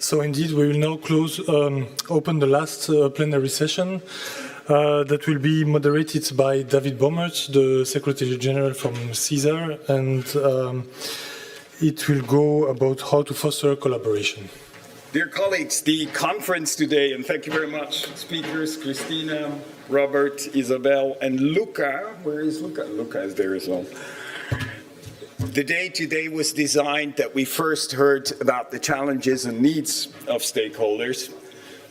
So indeed, we will now open the last plenary session that will be moderated by David Bohmert, the Secretary General from CESAR, and it will go about how to foster collaboration. Dear colleagues, the conference today, and thank you very much, speakers, Christina, Robert, Isabelle, and Luca. Where is Luca? Luca is there as well. The day today was designed that we first heard about the challenges and needs of stakeholders.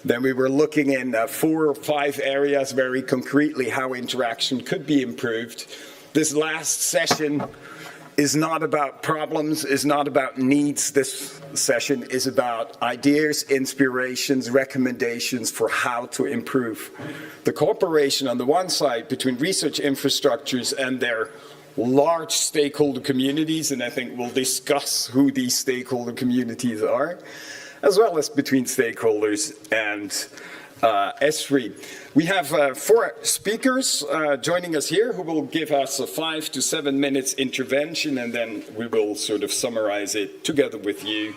Then we were looking in 4 or 5 areas very concretely how interaction could be improved. This last session is not about problems, is not about needs. This session is about ideas, inspirations, recommendations for how to improve the cooperation on the one side between research infrastructures and their large stakeholder communities, and I think we'll discuss who these stakeholder communities are, as well as between stakeholders and ESFRI. We have 4 speakers joining us here who will give us a 5 to 7 minutes intervention, and then we will sort of summarize it together with you.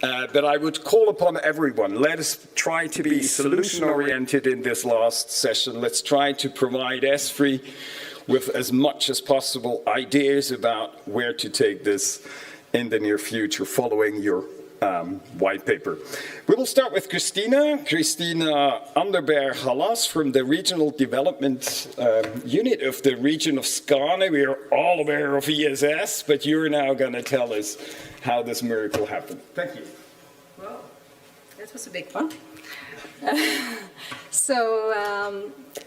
But I would call upon everyone, let us try to be solution-oriented in this last session. Let's try to provide ESFRI with as much as possible ideas about where to take this in the near future following your white paper. We will start with Christina Anderberg-Hallas from the Regional Development Unit of the region of Skåne. We are all aware of ESS, but you're now going to tell us how this miracle happened. Thank you. Well, that was a big one.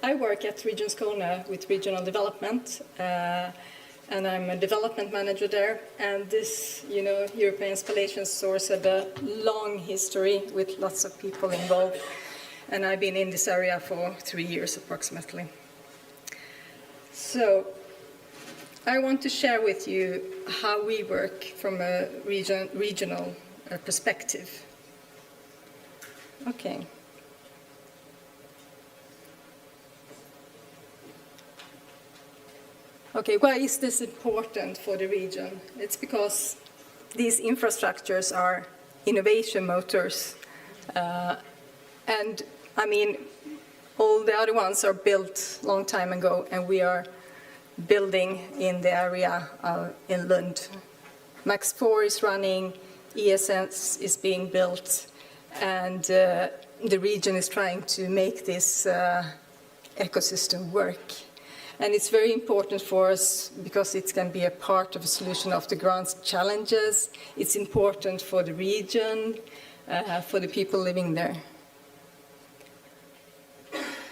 I work at Region Skåne with regional development, and I'm a development manager there. And this, European Spallation Source had a long history with lots of people involved. And I've been in this area for 3 years approximately. So I want to share with you how we work from a regional perspective. Okay. Okay, why is this important for the region? It's because these infrastructures are innovation motors. And I mean, all the other ones are built a long time ago, and we are building in the area in Lund. Max 4 is running, ESS is being built, and the region is trying to make this ecosystem work. And it's very important for us because it can be a part of a solution of the grant's challenges. It's important for the region, for the people living there.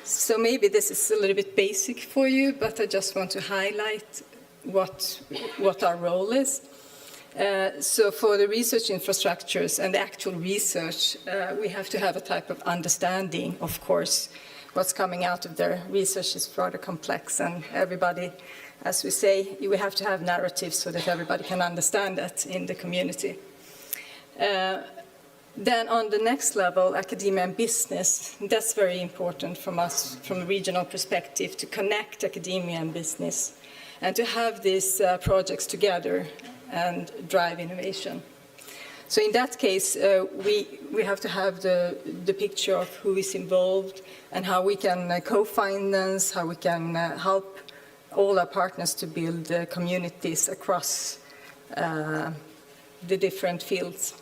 So maybe this is a little bit basic for you, but I just want to highlight what our role is. So for the research infrastructures and the actual research, we have to have a type of understanding, of course. What's coming out of their research is rather complex, and everybody, as we say, we have to have narratives so that everybody can understand that in the community. Then on the next level, academia and business, that's very important from us, from a regional perspective, to connect academia and business, and to have these projects together and drive innovation. So in that case, we have to have the picture of who is involved and how we can co-finance, how we can help all our partners to build communities across the different fields.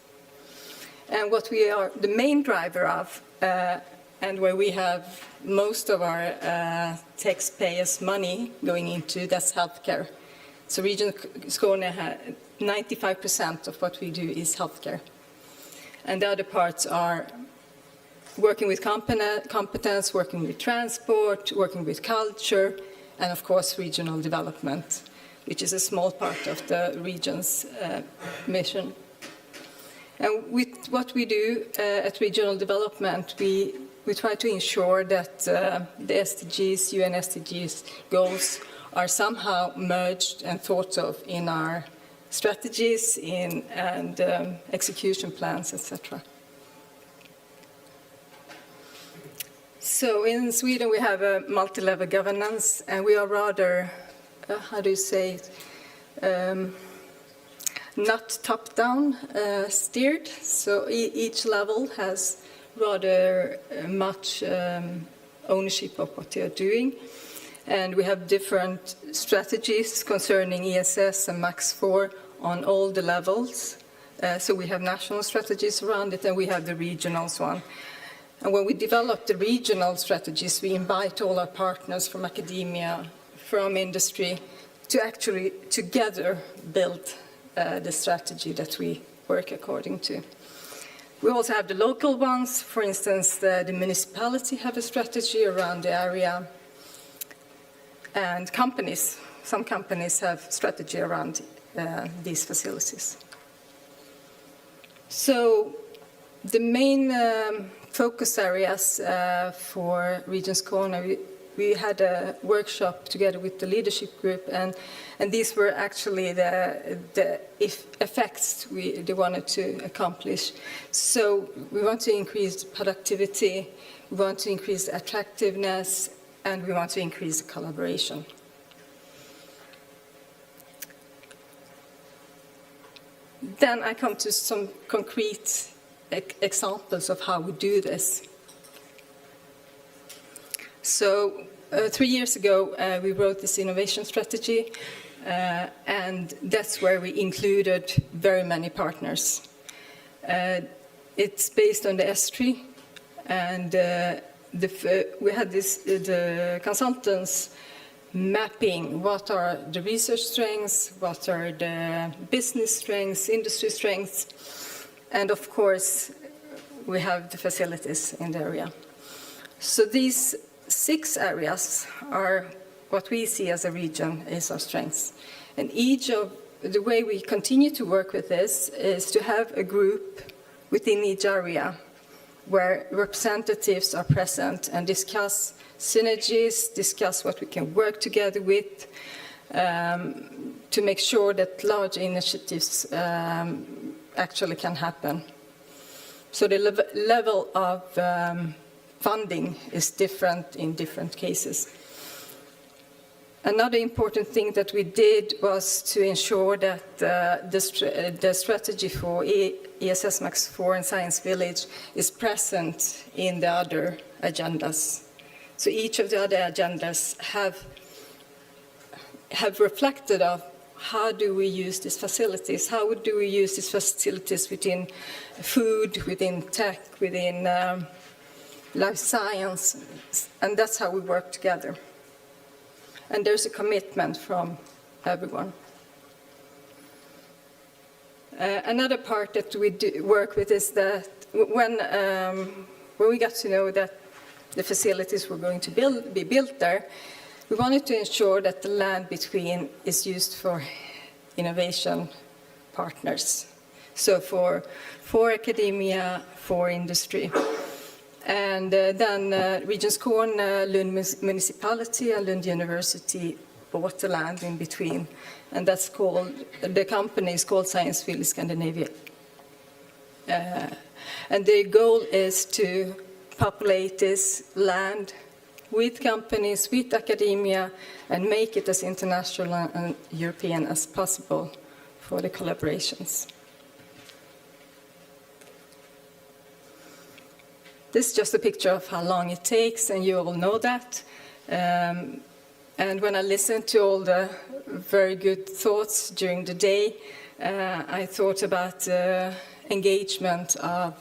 And what we are the main driver of, and where we have most of our taxpayers' money going into, that's healthcare. So Region Skåne has 95% of what we do is healthcare. And the other parts are working with competence, working with transport, working with culture, and of course regional development, which is a small part of the region's mission. And with what we do at regional development, we try to ensure that the SDGs, UN SDGs goals are somehow merged and thought of in our strategies and execution plans, etc. So in Sweden we have a multi-level governance, and we are rather, how do you say it? not top-down steered, so each level has rather much ownership of what they are doing. And we have different strategies concerning ESS and Max 4 on all the levels. So we have national strategies around it, and we have the regionals one. And when we develop the regional strategies, we invite all our partners from academia, from industry, to actually together build the strategy that we work according to. We also have the local ones. For instance, the municipality have a strategy around the area. And companies, some companies have strategy around these facilities. So the main focus areas for Region Skåne, we had a workshop together with the leadership group, and these were actually the effects they wanted to accomplish. So we want to increase productivity, we want to increase attractiveness, and we want to increase the collaboration. Then I come to some concrete examples of how we do this. So 3 years ago, we wrote this innovation strategy, and that's where we included very many partners. It's based on the ESFRI, and we had the consultants mapping what are the research strengths, what are the business strengths, industry strengths, and of course, we have the facilities in the area. So these 6 areas are what we see as a region is our strengths. And each of the way we continue to work with this is to have a group within each area where representatives are present and discuss synergies, discuss what we can work together with to make sure that large initiatives actually can happen. So the level of funding is different in different cases. Another important thing that we did was to ensure that the strategy for ESS Max 4 and Science Village is present in the other agendas. So each of the other agendas have reflected of how do we use these facilities, how do we use these facilities within food, within tech, within life science, and that's how we work together. And there's a commitment from everyone. Another part that we work with is that when we got to know that the facilities were going to be built there, we wanted to ensure that the land between is used for innovation partners. So for academia, for industry. And then Region Skåne, Lund Municipality and Lund University bought the land in between. And that's called, the company is called Science Village Scandinavia. And the goal is to populate this land with companies, with academia, and make it as international and European as possible for the collaborations. This is just a picture of how long it takes, and you all know that. And when I listened to all the very good thoughts during the day, I thought about engagement of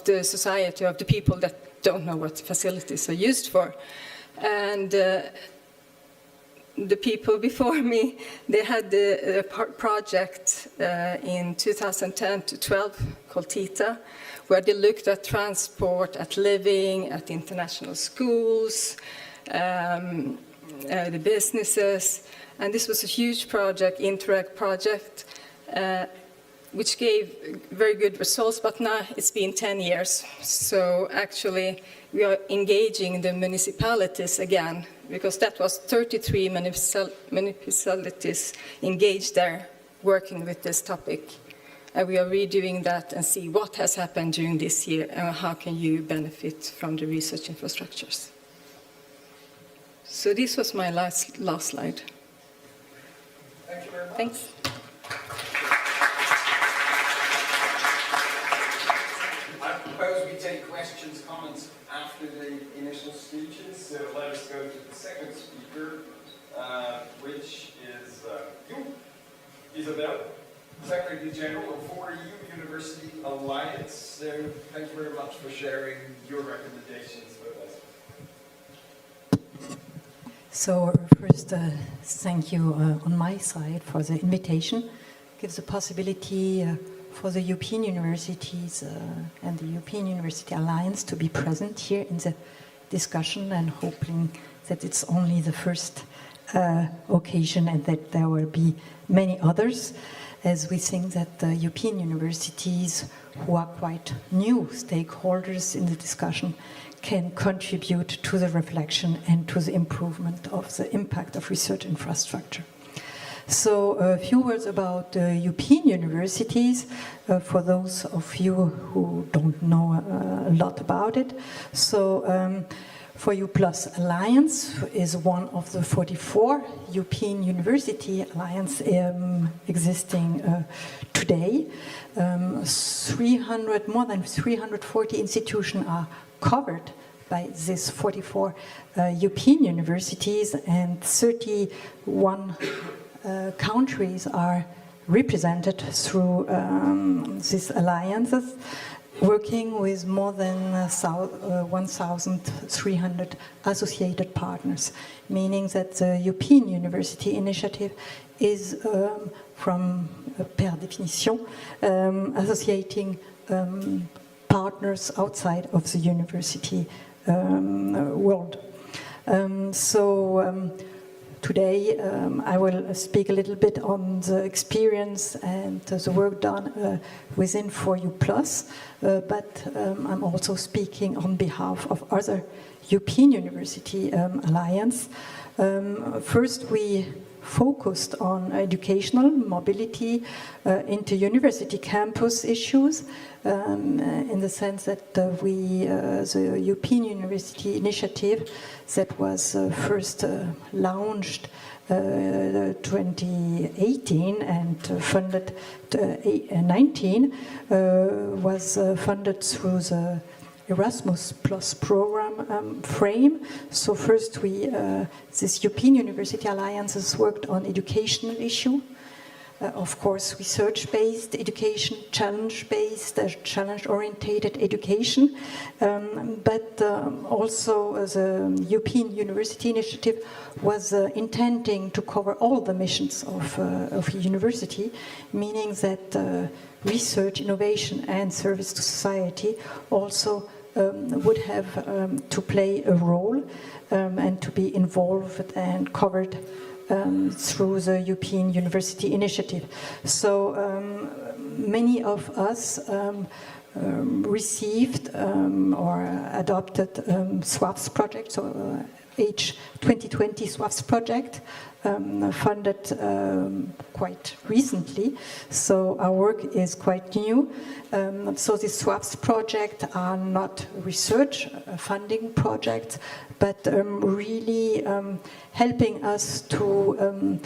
the society, of the people that don't know what facilities are used for. And the people before me, they had a project in 2010 to 12 called TITA, where they looked at transport, at living, at international schools, the businesses. And this was a huge project, Interact project, which gave very good results, but now it's been 10 years. So actually, we are engaging the municipalities again, because that was 33 municipalities engaged there, working with this topic. And we are redoing that and see what has happened during this year and how can you benefit from the research infrastructures. So this was my last slide. Thank you very much. Thanks. I propose we take questions, comments after the initial speeches. So let us go to the second speaker, which is you, Isabelle, Secretary General of 4EU University Alliance. So thank you very much for sharing your recommendations with us. So first, thank you on my side for the invitation. Gives the possibility for the European universities and the European University Alliance to be present here in the discussion, and hoping that it's only the first occasion and that there will be many others, as we think that the European universities, who are quite new stakeholders in the discussion, can contribute to the reflection and to the improvement of the impact of research infrastructure. So a few words about European universities, for those of you who don't know a lot about it. So For You Plus Alliance is one of the 44 European University Alliance existing today. More than 340 institutions are covered by these 44 European universities, and 31 countries are represented through these alliances, working with more than 1,300 associated partners, meaning that the European University Initiative is, per definition, associating partners outside of the university world. Today I will speak a little bit on the experience and the work done within 4U Plus, but I'm also speaking on behalf of other European University Alliance. First, we focused on educational mobility into university campus issues, in the sense that the European University Initiative that was first launched 2018 and funded 19 was funded through the Erasmus Plus program frame. So first this European University Alliances worked on educational issue, of course research-based education, challenge-based, challenge-orientated education, but also the European University Initiative was intending to cover all the missions of a university, meaning that research, innovation and service to society also would have to play a role and to be involved and covered through the European University Initiative. So many of us received or adopted SWAPS project, so H2020 SWAPS project, funded quite recently, so our work is quite new. So the SWAPS project are not research funding projects, but really helping us to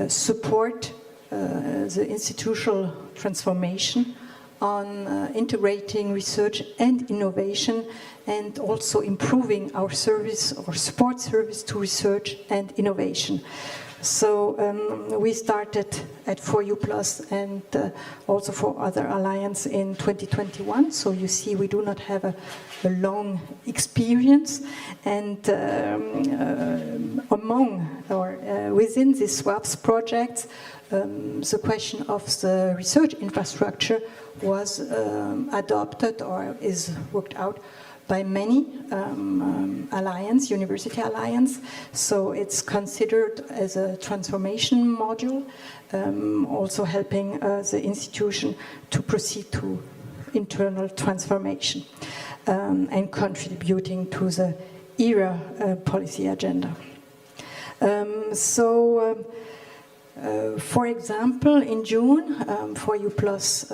support the institutional transformation on integrating research and innovation, and also improving our service or support service to research and innovation. So we started at 4U Plus and also for other alliance in 2021. So you see, we do not have a long experience, and among or within the SWAPS projects, the question of the research infrastructure was adopted or is worked out by many university alliance. So it's considered as a transformation module, also helping the institution to proceed to internal transformation and contributing to the ERA policy agenda. For example, in June, 4U Plus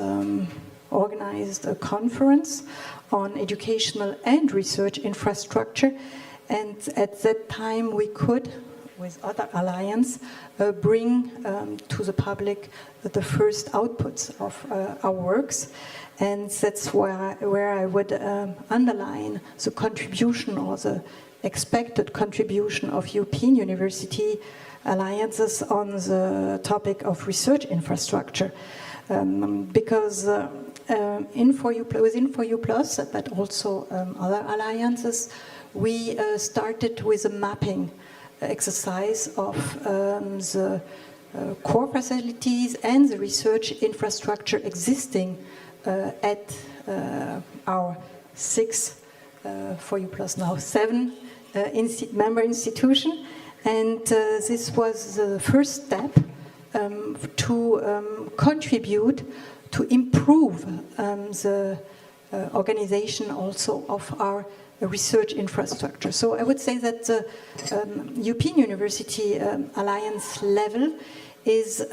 organized a conference on educational and research infrastructure, and at that time we could with other alliances, bring to the public the first outputs of our works. And that's where I would underline the contribution or the expected contribution of European university alliances on the topic of research infrastructure. Because within 4U+, but also other alliances, we started with a mapping exercise of the core facilities and the research infrastructure existing at our 6, 4U+ now 7 member institution. And this was the first step to contribute to improve the organization also of our research infrastructure. So I would say that the European University Alliance level is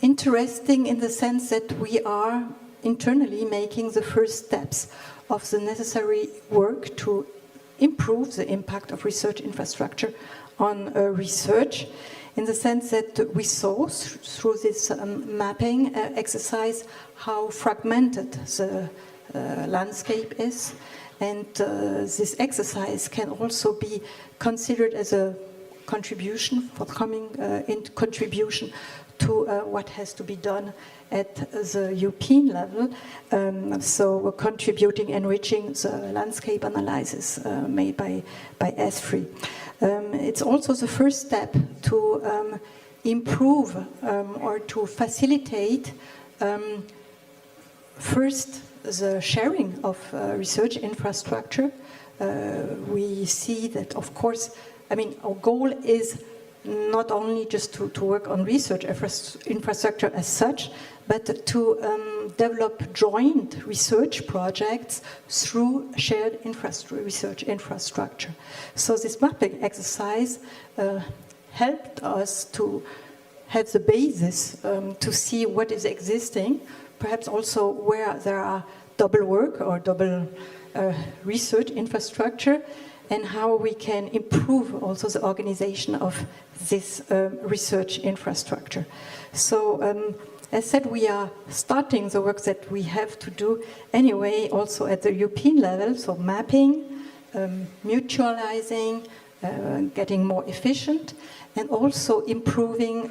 interesting in the sense that we are internally making the first steps of the necessary work to improve the impact of research infrastructure on research, in the sense that we saw through this mapping exercise how fragmented the landscape is. And this exercise can also be considered as a contribution, contribution to what has to be done at the European level. So contributing, enriching the landscape analysis made by ESFRI. It's also the first step to improve or to facilitate first the sharing of research infrastructure. We see that, of course, I mean, our goal is not only just to work on research infrastructure as such, but to develop joint research projects through shared research infrastructure. So this mapping exercise helped us to have the basis to see what is existing, perhaps also where there are double work or double research infrastructure, and how we can improve also the organization of this research infrastructure. So, as said, we are starting the work that we have to do anyway, also at the European level, so mapping, mutualizing, getting more efficient, and also improving,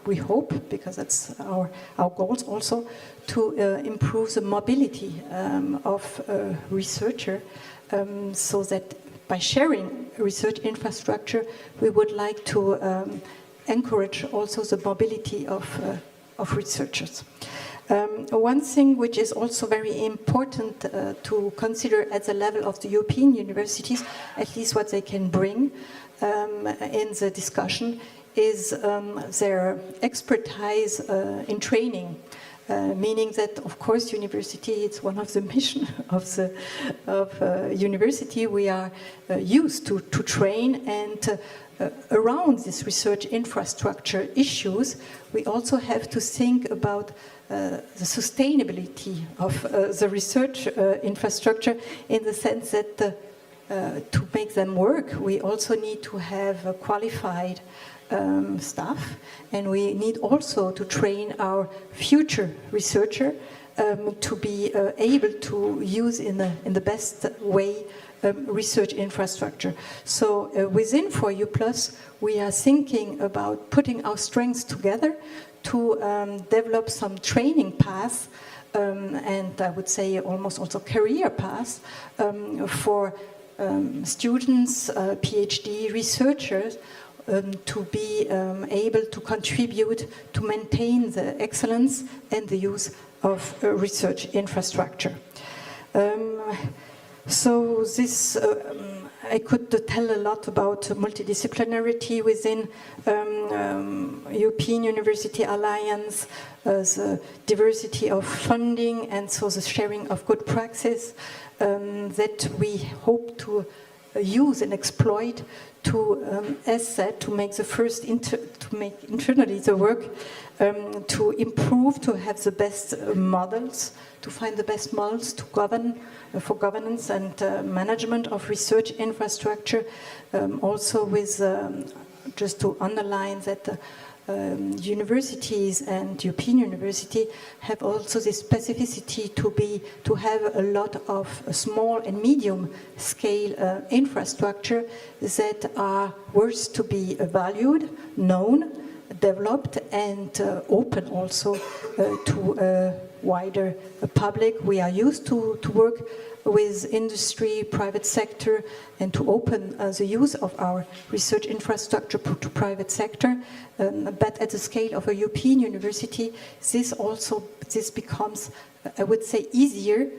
we hope, because that's our goals also, to improve the mobility of researcher, so that by sharing research infrastructure, we would like to encourage also the mobility of researchers. One thing which is also very important to consider at the level of the European universities, at least what they can bring in the discussion, is their expertise in training. Meaning that, of course, university, it's one of the mission of university. We are used to train, and around this research infrastructure issues, we also have to think about the sustainability of the research infrastructure, in the sense that to make them work, we also need to have qualified staff, and we need also to train our future researcher to be able to use in the best way research infrastructure. So within 4U+, we are thinking about putting our strengths together to develop some training paths, and I would say almost also career paths for students, PhD researchers, to be able to contribute to maintain the excellence and the use of research infrastructure. So this, I could tell a lot about multidisciplinarity within European University Alliance, the diversity of funding, and so the sharing of good practice that we hope to use and exploit to, as said, to make the first to make internally the work to improve, to have the best models, to find the best models to govern for governance and management of research infrastructure, also with just to underline that universities and European University have also the specificity to have a lot of small and medium scale infrastructure that are worth to be valued, known, developed, and open also to a wider public. We are used to work with industry, private sector, and to open the use of our research infrastructure to private sector. But at the scale of a European university, this becomes, I would say, easier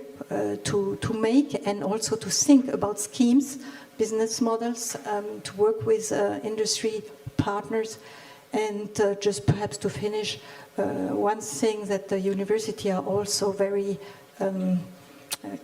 to make and also to think about schemes, business models, to work with industry partners. And just perhaps to finish, one thing that the university are also very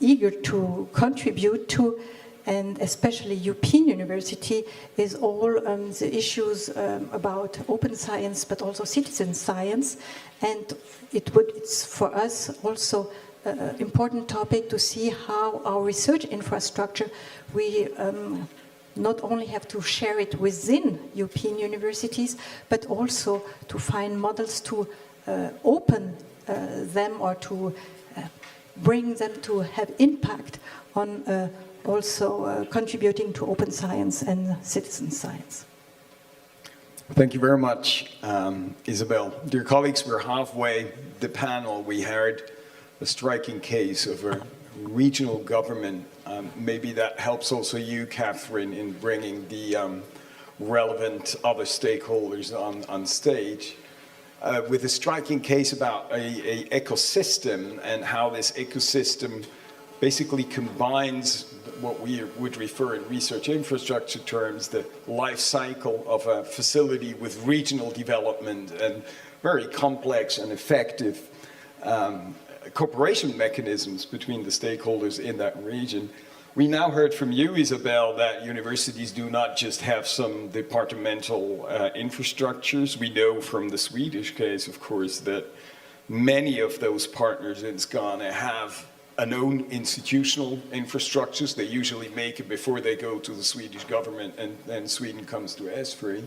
eager to contribute to, and especially European University, is all the issues about open science, but also citizen science. And it's for us also an important topic to see how our research infrastructure, we not only have to share it within European universities, but also to find models to open them or to bring them to have impact on also contributing to open science and citizen science. Thank you very much, Isabelle. Dear colleagues, we're halfway the panel. We heard a striking case of a regional government. Maybe that helps also you, Catherine, in bringing the relevant other stakeholders on stage. With a striking case about a ecosystem and how this ecosystem basically combines what we would refer in research infrastructure terms, the life cycle of a facility with regional development and very complex and effective cooperation mechanisms between the stakeholders in that region. We now heard from you, Isabelle, that universities do not just have some departmental infrastructures. We know from the Swedish case, of course, that many of those partners in Skåne have an own institutional infrastructures. They usually make it before they go to the Swedish government, and then Sweden comes to ESFRI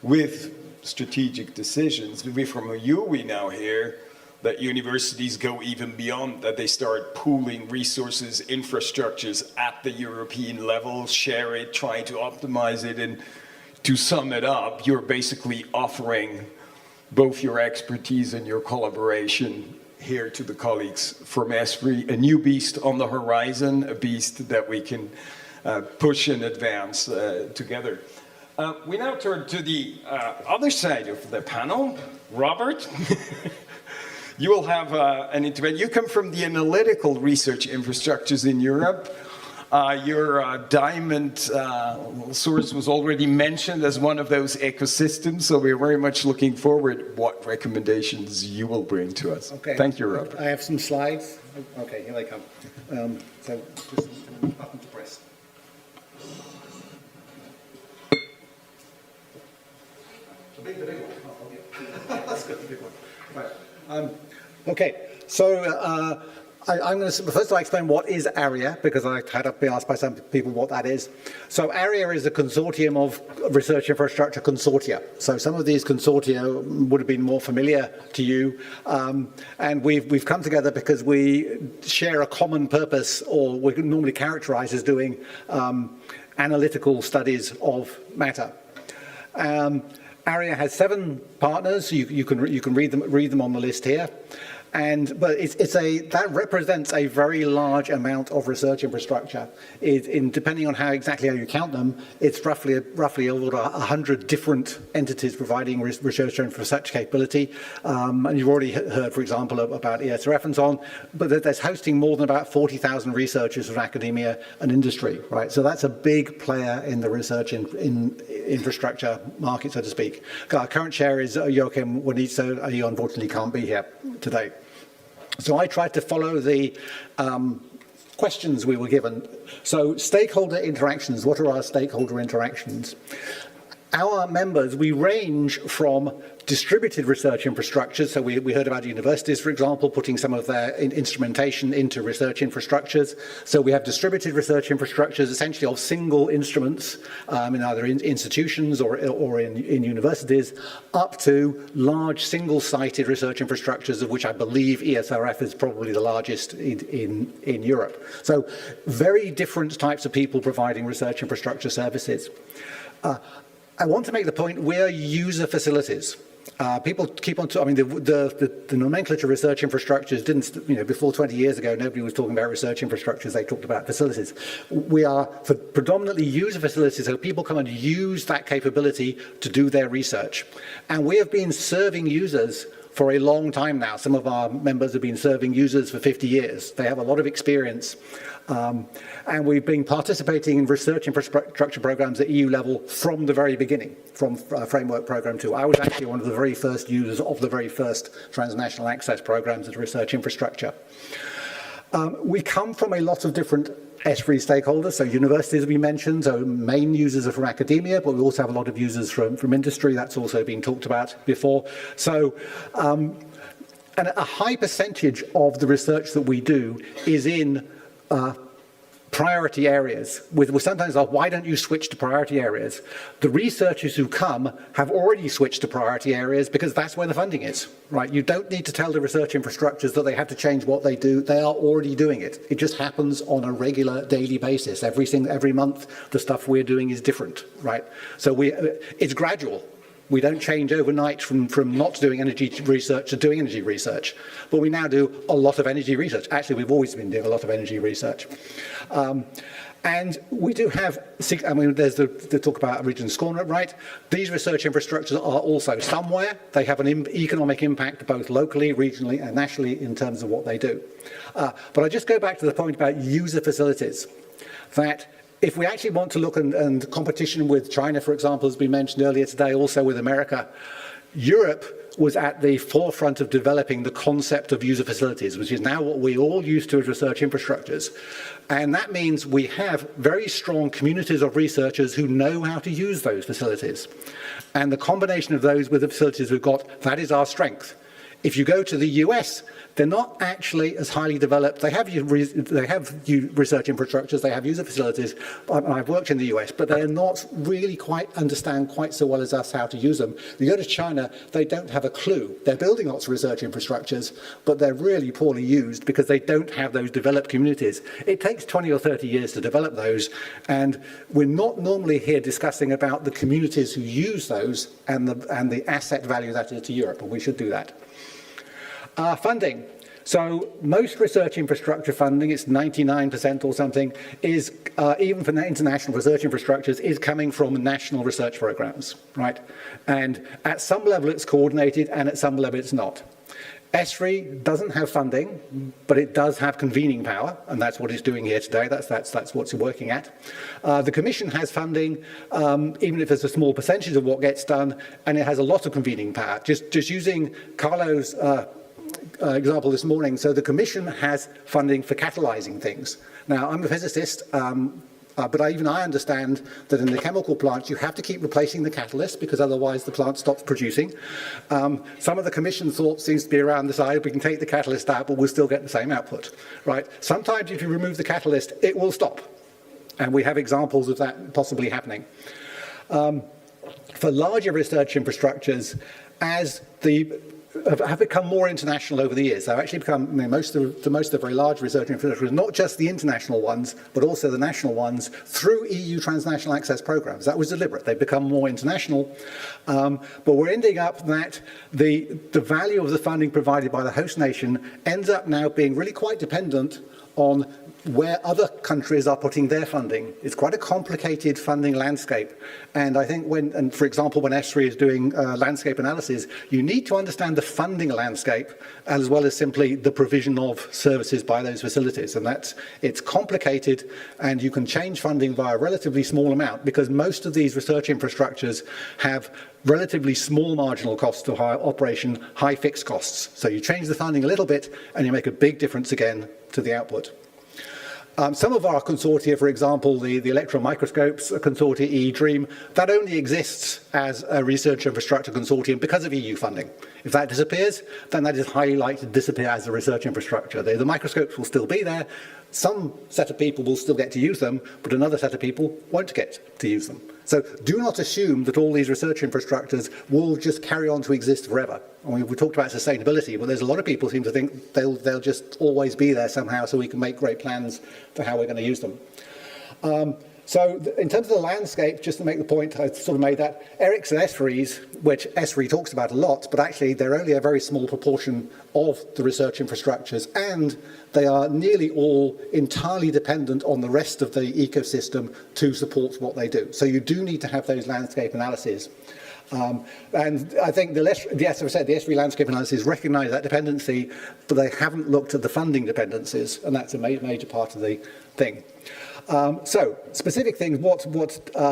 with strategic decisions. From you, we now hear that universities go even beyond, that they start pooling resources, infrastructures at the European level, share it, try to optimize it, and to sum it up, you're basically offering both your expertise and your collaboration here to the colleagues from ESFRI, a new beast on the horizon, a beast that we can push and advance together. We now turn to the other side of the panel. Robert, you will have an intervention. You come from the analytical research infrastructures in Europe. Your diamond source was already mentioned as one of those ecosystems, so we're very much looking forward what recommendations you will bring to us. Okay. Thank you, Robert. I have some slides. Okay, here they come. So this is the button to press. The big one. Oh, okay. That's good, the big one. Right. Okay, so I'm going to first of all explain what is ARIA, because I had been asked by some people what that is. So ARIA is a consortium of research infrastructure consortia. So some of these consortia would have been more familiar to you, and we've come together because we share a common purpose, or we normally characterize as doing analytical studies of matter. ARIA has 7 partners. You can read them on the list here. But that represents a very large amount of research infrastructure. Depending on exactly how you count them, it's roughly over 100 different entities providing research and research capability. And you've already heard, for example, about ESFRI and so on. But there's hosting more than about 40,000 researchers from academia and industry, right? So that's a big player in the research in infrastructure market, so to speak. Our current chair is Joachim Wanitzo. He unfortunately can't be here today. So I tried to follow the questions we were given. So stakeholder interactions, what are our stakeholder interactions? our members, we range from distributed research infrastructures. So we heard about universities, for example, putting some of their instrumentation into research infrastructures. So we have distributed research infrastructures, essentially of single instruments in either institutions or in universities, up to large single-sited research infrastructures, of which I believe ESRF is probably the largest in Europe. So very different types of people providing research infrastructure services. I want to make the point, we're user facilities. People keep on, I mean, the nomenclature research infrastructures didn't, before 20 years ago, nobody was talking about research infrastructures, they talked about facilities. We are predominantly user facilities, so people come and use that capability to do their research. And we have been serving users for a long time now. Some of our members have been serving users for 50 years. They have a lot of experience. And we've been participating in research infrastructure programs at EU level from the very beginning, from Framework Programme 2. I was actually one of the very first users of the very first transnational access programs as research infrastructure. We come from a lot of different ESFRI stakeholders, so universities have been mentioned, so main users are from academia, but we also have a lot of users from industry. That's also been talked about before. So, and a high percentage of the research that we do is in priority areas. With sometimes like, why don't you switch to priority areas? The researchers who come have already switched to priority areas because that's where the funding is, right? You don't need to tell the research infrastructures that they have to change what they do. They are already doing it. It just happens on a regular daily basis. Every month, the stuff we're doing is different, right? So it's gradual. We don't change overnight from not doing energy research to doing energy research. But we now do a lot of energy research. Actually, we've always been doing a lot of energy research. And we do have, I mean, there's the talk about Region Scorner, right? These research infrastructures are also somewhere. They have an economic impact both locally, regionally, and nationally in terms of what they do. But I just go back to the point about user facilities, that if we actually want to look and competition with China, for example, has been mentioned earlier today, also with America, Europe was at the forefront of developing the concept of user facilities, which is now what we all use to as research infrastructures. And that means we have very strong communities of researchers who know how to use those facilities. And the combination of those with the facilities we've got, that is our strength. If you go to the US, they're not actually as highly developed. They have research infrastructures, they have user facilities. I've worked in the US, but they're not really understand quite so well as us how to use them. You go to China, they don't have a clue. They're building lots of research infrastructures, but they're really poorly used because they don't have those developed communities. It takes 20 or 30 years to develop those, and we're not normally here discussing about the communities who use those and the asset value that is to Europe, and we should do that. Funding. So most research infrastructure funding, it's 99% or something, is, even for international research infrastructures, is coming from national research programs, right? And at some level it's coordinated and at some level it's not. ESFRI doesn't have funding, but it does have convening power, and that's what it's doing here today. That's what it's working at. The Commission has funding, even if it's a small percentage of what gets done, and it has a lot of convening power. Just using Carlo's example this morning, so the Commission has funding for catalyzing things. Now, I'm a physicist, but even I understand that in the chemical plants you have to keep replacing the catalyst because otherwise the plant stops producing. Some of the Commission thought seems to be around the side, we can take the catalyst out, but we'll still get the same output, right? Sometimes if you remove the catalyst, it will stop. And we have examples of that possibly happening. For larger research infrastructures, as have become more international over the years. They've actually become, I mean, most of the very large research infrastructures, not just the international ones, but also the national ones, through EU transnational access programs. That was deliberate. They've become more international. But we're ending up that the value of the funding provided by the host nation ends up now being really quite dependent on where other countries are putting their funding. It's quite a complicated funding landscape. And I think for example, when ESFRI is doing landscape analysis, you need to understand the funding landscape as well as simply the provision of services by those facilities. And it's complicated, and you can change funding by a relatively small amount because most of these research infrastructures have relatively small marginal costs to operation, high fixed costs. So you change the funding a little bit and you make a big difference again to the output. Some of our consortia, for example, the electron microscopes consortia, eDream, that only exists as a research infrastructure consortium because of EU funding. If that disappears, then that is highly likely to disappear as a research infrastructure. The microscopes will still be there. Some set of people will still get to use them, but another set of people won't get to use them. So do not assume that all these research infrastructures will just carry on to exist forever. I mean, we talked about sustainability, but there's a lot of people who seem to think they'll just always be there somehow, so we can make great plans for how we're going to use them. So in terms of the landscape, just to make the point, I sort of made that, ERICs and ESFRIs, which ESFRI talks about a lot, but actually they're only a very small proportion of the research infrastructures, and they are nearly all entirely dependent on the rest of the ecosystem to support what they do. So you do need to have those landscape analyses. And I think as I said, the ESFRI landscape analysis recognise that dependency, but they haven't looked at the funding dependencies, and that's a major part of the thing. So, specific things, what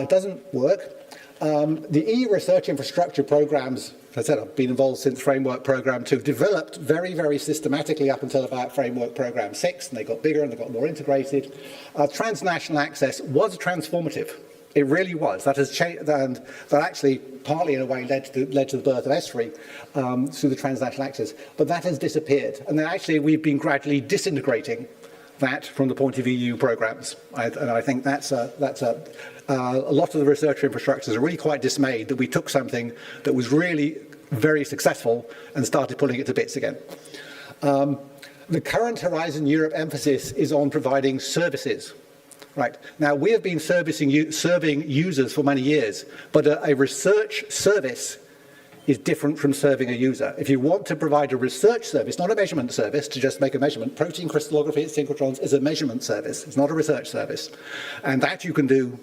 doesn't work. The EU research infrastructure programs, as I said, I've been involved since Framework Programme 2, developed very, very systematically up until about Framework Programme 6, and they got bigger and they got more integrated. Transnational access was transformative. It really was. That has changed, and that actually partly in a way led to the birth of ESFRI through the transnational access. But that has disappeared, and then actually we've been gradually disintegrating that from the point of view EU programs. And I think that's a lot of the research infrastructures are really quite dismayed that we took something that was really very successful and started pulling it to bits again. The current Horizon Europe emphasis is on providing services. Right. Now, we have been serving users for many years, but a research service is different from serving a user. If you want to provide a research service, not a measurement service, to just make a measurement, protein crystallography at synchrotrons is a measurement service. It's not a research service. And that you can do,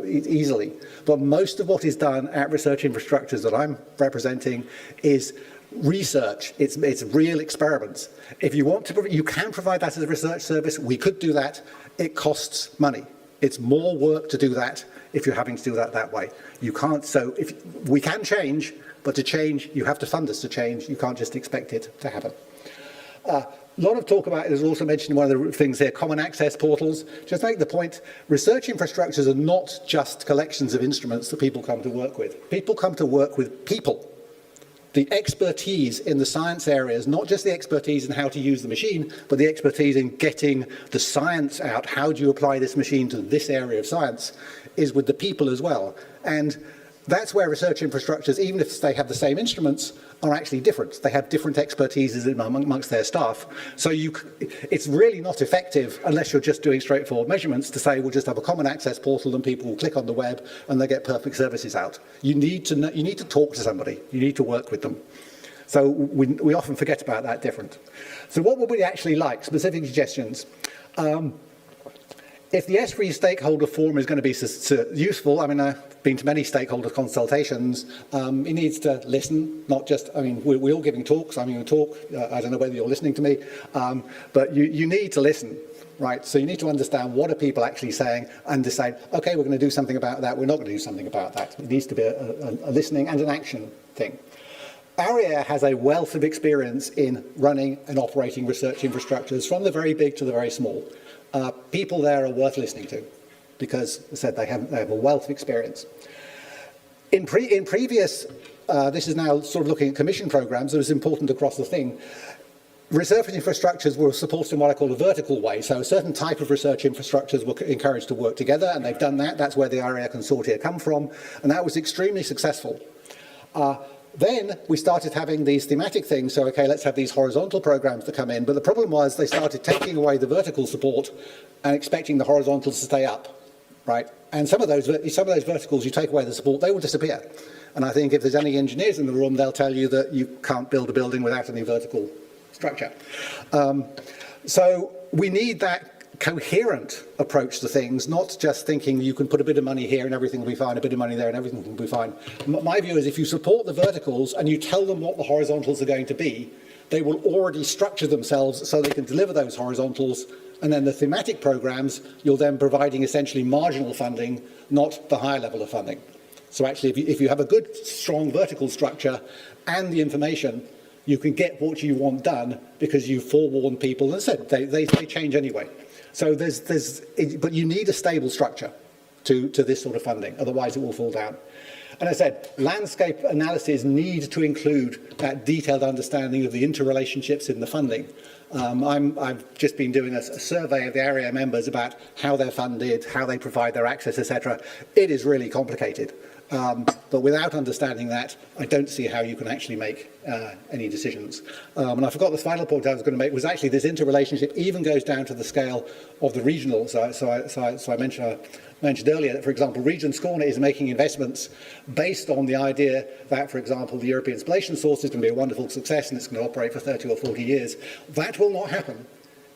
easily. But most of what is done at research infrastructures that I'm representing is research. It's real experiments. If you want to, you can provide that as a research service. We could do that. It costs money. It's more work to do that if you're having to do that way. You can't, so if we can change, but to change, you have to fund us to change. You can't just expect it to happen. A lot of talk about it is also mentioned in one of the things here, common access portals. Just make the point, research infrastructures are not just collections of instruments that people come to work with. People come to work with people. The expertise in the science areas, not just the expertise in how to use the machine, but the expertise in getting the science out, how do you apply this machine to this area of science, is with the people as well. And that's where research infrastructures, even if they have the same instruments, are actually different. They have different expertises amongst their staff. So it's really not effective unless you're just doing straightforward measurements to say we'll just have a common access portal and people will click on the web and they get perfect services out. You need to talk to somebody. You need to work with them. So we often forget about that different. So what would we actually like? Specific suggestions. If the ESFRI Stakeholder Forum is going to be useful, I mean, I've been to many stakeholder consultations, it needs to listen, not just, I mean, we're all giving talks, I'm going to talk, I don't know whether you're listening to me, but you need to listen, right? So you need to understand what are people actually saying and decide, okay, we're going to do something about that, we're not going to do something about that. It needs to be a listening and an action thing. ARIA has a wealth of experience in running and operating research infrastructures from the very big to the very small. People there are worth listening to because, as I said, they have a wealth of experience. In previous, this is now sort of looking at commission programs, it was important across the thing, research infrastructures were supported in what I call a vertical way. So a certain type of research infrastructures were encouraged to work together, and they've done that. That's where the ARIA consortia come from, and that was extremely successful. Then we started having these thematic things, so okay, let's have these horizontal programs that come in, but the problem was they started taking away the vertical support and expecting the horizontals to stay up, right? And some of those verticals, you take away the support, they will disappear. And I think if there's any engineers in the room, they'll tell you that you can't build a building without any vertical structure. So we need that coherent approach to things, not just thinking you can put a bit of money here and everything will be fine, a bit of money there and everything will be fine. My view is if you support the verticals and you tell them what the horizontals are going to be, they will already structure themselves so they can deliver those horizontals, and then the thematic programs, you're then providing essentially marginal funding, not the higher level of funding. So actually, if you have a good, strong vertical structure and the information, you can get what you want done because you forewarn people. As I said, they change anyway. So but you need a stable structure to this sort of funding, otherwise it will fall down. And I said, landscape analysis need to include that detailed understanding of the interrelationships in the funding. I've just been doing a survey of the area members about how they're funded, how they provide their access, etc. It is really complicated. But without understanding that, I don't see how you can actually make any decisions. And I forgot the final point I was going to make was actually this interrelationship even goes down to the scale of the regional. So I mentioned earlier that, for example, Region Skåne is making investments based on the idea that, for example, the European Spallation Source is going to be a wonderful success and it's going to operate for 30 or 40 years. That will not happen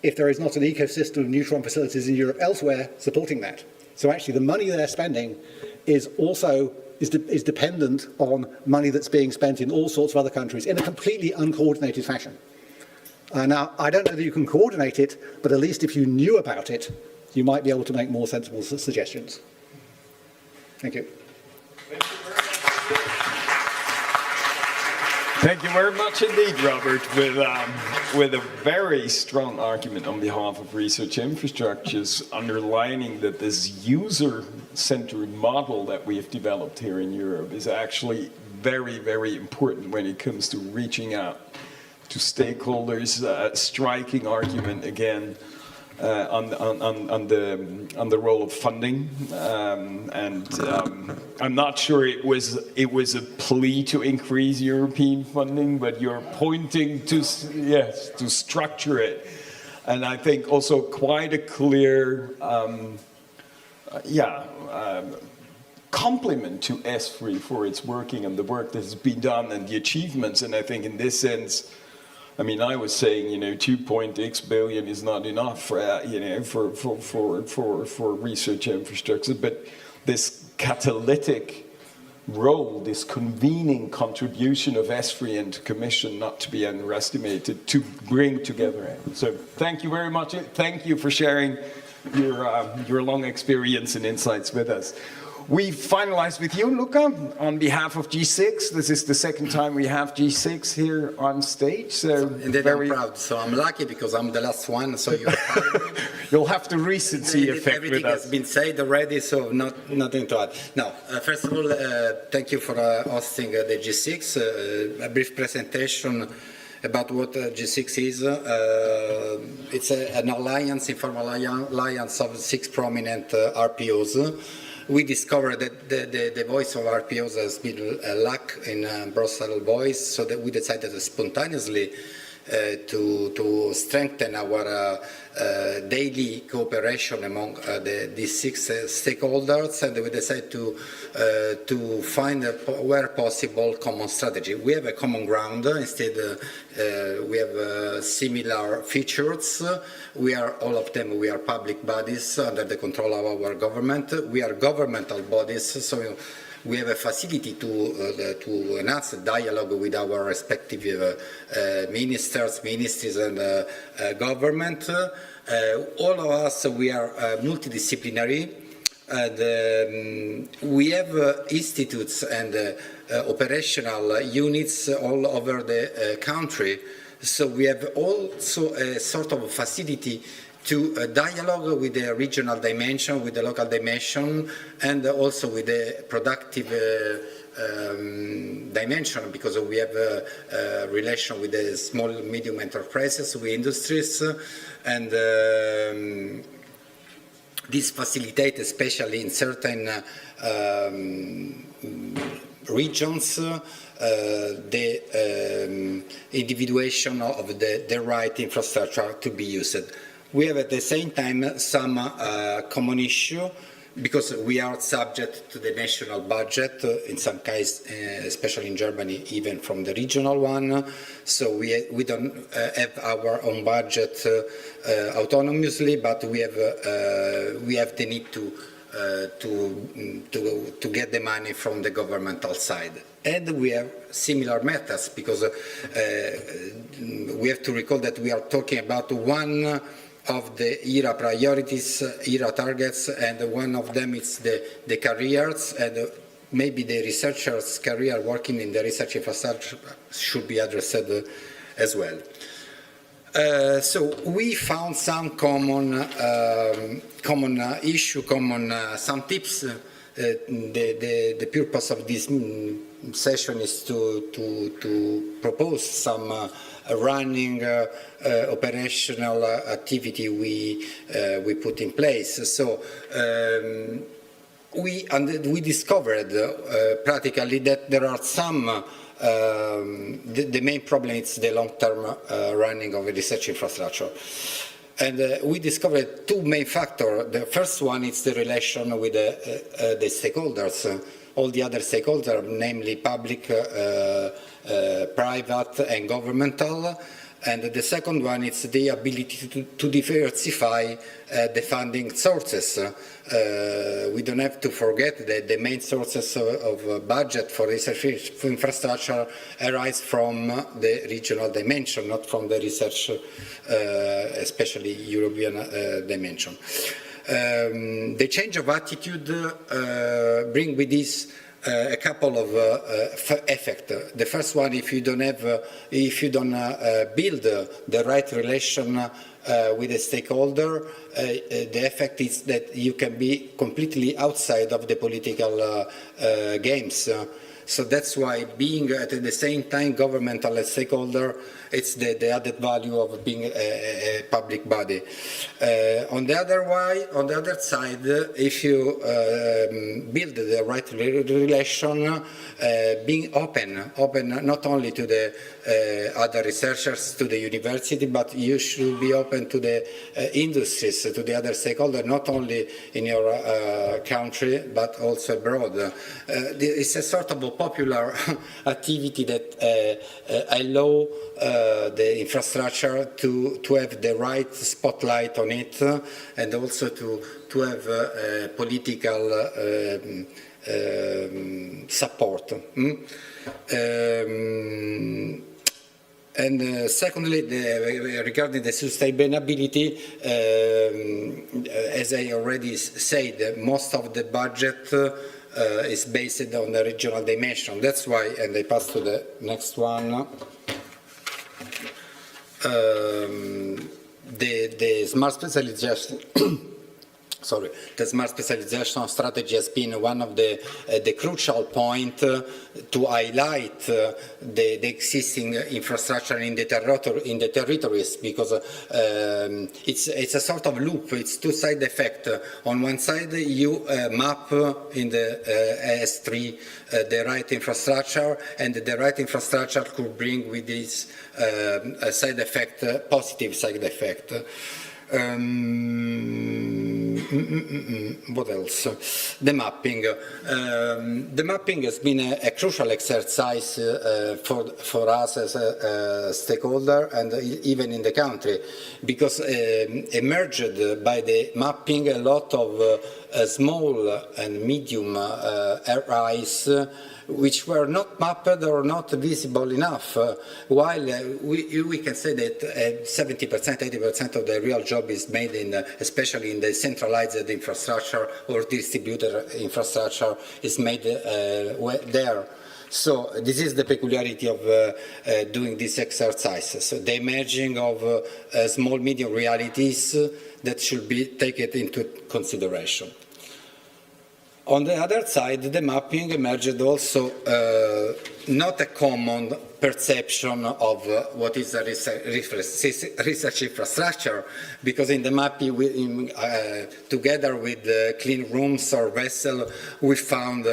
if there is not an ecosystem of neutron facilities in Europe elsewhere supporting that. So actually the money they're spending is also is dependent on money that's being spent in all sorts of other countries in a completely uncoordinated fashion. Now, I don't know that you can coordinate it, but at least if you knew about it, you might be able to make more sensible suggestions. Thank you. Thank you very much indeed, Robert, with a very strong argument on behalf of research infrastructures, underlining that this user-centered model that we have developed here in Europe is actually very, very important when it comes to reaching out to stakeholders, striking argument again on the role of funding, I'm not sure it was a plea to increase European funding, but you're pointing to to structure it, and I think also quite a clear compliment to ESFRI for its working and the work that has been done and the achievements, and I think in this sense. I mean, I was saying, 2.x billion is not enough, for research infrastructure, but this catalytic role, this convening contribution of ESFRI and Commission, not to be underestimated, to bring together. So, thank you very much. Thank you for sharing your long experience and insights with us. We finalized with you, Luca, on behalf of G6. This is the second time we have G6 here on stage. So indeed, I'm proud. So I'm lucky because I'm the last one. So you'll have the recency effect with us. Everything has been said already, so nothing to add. No, first of all, thank you for hosting the G6. A brief presentation about what G6 is. It's an alliance, informal alliance of 6 prominent RPOs. We discovered that the voice of RPOs has been a lack in Brussels voice, so that we decided spontaneously to strengthen our daily cooperation among these 6 stakeholders, and we decided to find, where possible, common strategy. We have a common ground. Instead, we have similar features. We are, all of them, we are public bodies under the control of our government. We are governmental bodies, so we have a facility to enhance dialogue with our respective ministries and government. All of us, we are multidisciplinary, and we have institutes and operational units all over the country. So we have also a sort of facility to dialogue with the regional dimension, with the local dimension, and also with the productive dimension, because we have a relation with the small and medium enterprises, with industries, and this facilitates, especially in certain regions, the individuation of the right infrastructure to be used. We have at the same time some common issue, because we are subject to the national budget, in some cases, especially in Germany, even from the regional one. So we don't have our own budget autonomously, but we have the need to get the money from the governmental side. And we have similar methods, because we have to recall that we are talking about one of the ERA priorities, ERA targets, and one of them is the careers, and maybe the researcher's career working in the research infrastructure should be addressed as well. So we found some common issue, some tips. The purpose of this session is to propose some running operational activity we put in place. So we discovered practically that there are some. The main problem is the long-term running of a research infrastructure. And we discovered two main factors. The first one is the relation with the stakeholders, all the other stakeholders, namely public, private and governmental. And the second one is the ability to diversify the funding sources. We don't have to forget that the main sources of budget for research infrastructure arise from the regional dimension, not from the research, especially European dimension. The change of attitude bring with this a couple of effects. The first one, if you don't build the right relation with a stakeholder, the effect is that you can be completely outside of the political games. So that's why being at the same time governmental and stakeholder, it's the added value of being a public body. On the other side, if you build the right relation, being open not only to the other researchers, to the university, but you should be open to the industries, to the other stakeholders, not only in your country, but also abroad. It's a sort of a popular activity that allow the infrastructure to have the right spotlight on it, and also to have political support. And secondly, regarding the sustainability, as I already said, most of the budget is based on the regional dimension. That's why, and I pass to the next one, the smart specialization. Sorry, the smart specialization strategy has been one of the crucial point to highlight the existing infrastructure in the territories, because it's a sort of loop. It's two-side effect. On one side, you map in the ESFRI the right infrastructure, and the right infrastructure could bring with this a side effect, positive side effect. What else? The mapping. The mapping has been a crucial exercise for us as a stakeholder, and even in the country, because emerged by the mapping a lot of small and medium RIs which were not mapped or not visible enough, while we can say that 70%, 80% of the real job is made especially in the centralized infrastructure or distributed infrastructure is made there. So this is the peculiarity of doing this exercise. So the emerging of small, medium realities that should be taken into consideration. On the other side, the mapping emerged also not a common perception of what is a research infrastructure, because in the mapping, together with clean rooms or vessel, we found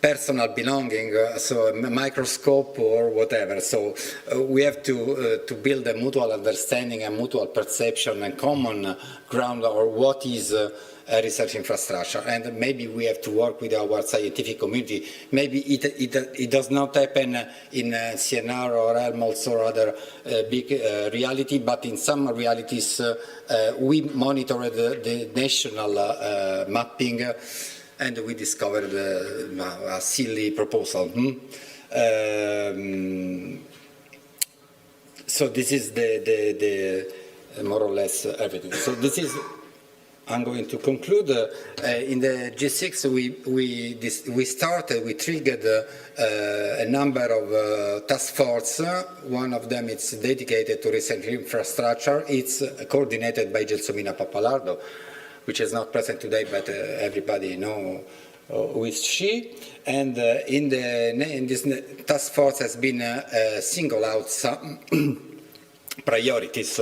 personal belonging, so a microscope or whatever. So we have to build a mutual understanding, a mutual perception, and common ground, or what is a research infrastructure. And maybe we have to work with our scientific community. Maybe it does not happen in CNR or Helmholtz or other big reality, but in some realities we monitored the national mapping, and we discovered a silly proposal. So this is the more or less everything. So this is I'm going to conclude. In the G6, we triggered a number of task force. One of them is dedicated to research infrastructure. It's coordinated by Gelsomina Pappalardo, which is not present today, but everybody knows who is she. And in this task force has been singled out some priorities.